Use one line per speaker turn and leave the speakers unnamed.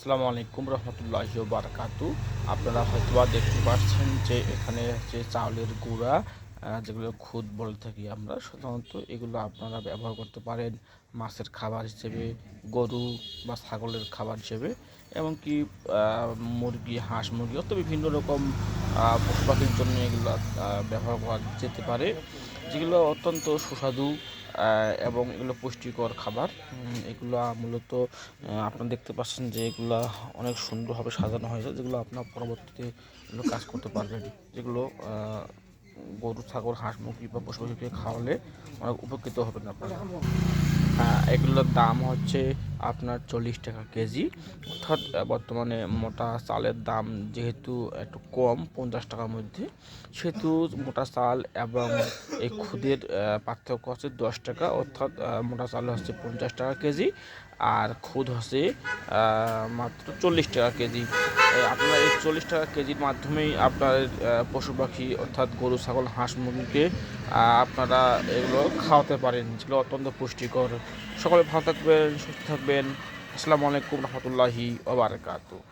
আসসালামু আলাইকুম রহমতুল্লাহি ওয়া বারাকাতু। আপনারা হয়তোবা দেখতে পাচ্ছেন যে এখানে হচ্ছে চাউলের গুঁড়া, যেগুলো খুদ বলে থাকি আমরা সাধারণত। এগুলো আপনারা ব্যবহার করতে পারেন মাছের খাবার হিসেবে, গরু বা ছাগলের খাবার হিসেবে, এমনকি মুরগি, হাঁস মুরগি অত বিভিন্ন রকম পশু পাখির জন্য এগুলো ব্যবহার করা যেতে পারে, যেগুলো অত্যন্ত সুস্বাদু এবং এগুলো পুষ্টিকর খাবার। এগুলো মূলত আপনারা দেখতে পাচ্ছেন যে এগুলা অনেক সুন্দরভাবে সাজানো হয়েছে, যেগুলো আপনার পরবর্তীতে এগুলো কাজ করতে পারবেন, যেগুলো গরু, ছাগল, হাঁস মুরগি বা পশু পাখিকে খাওয়ালে অনেক উপকৃত হবেন আপনারা। এগুলোর দাম হচ্ছে আপনার 40 টাকা কেজি, অর্থাৎ বর্তমানে মোটা চালের দাম যেহেতু একটু কম 50 টাকার মধ্যে, সেহেতু মোটা চাল এবং এই খুদের পার্থক্য হচ্ছে 10 টাকা, অর্থাৎ মোটা চাল হচ্ছে 50 টাকা কেজি আর খুদ হচ্ছে মাত্র 40 টাকা কেজি। আপনারা এই 40 টাকা কেজির মাধ্যমেই আপনার পশু পাখি অর্থাৎ গরু, ছাগল, হাঁস মুরগিকে আপনারা এগুলো খাওয়াতে পারেন, যেগুলো অত্যন্ত পুষ্টিকর। সকলে ভালো থাকবেন, সুস্থ থাকবেন। আসসালামু আলাইকুম রহমতুল্লাহি ওয়া বারাকাতুহু।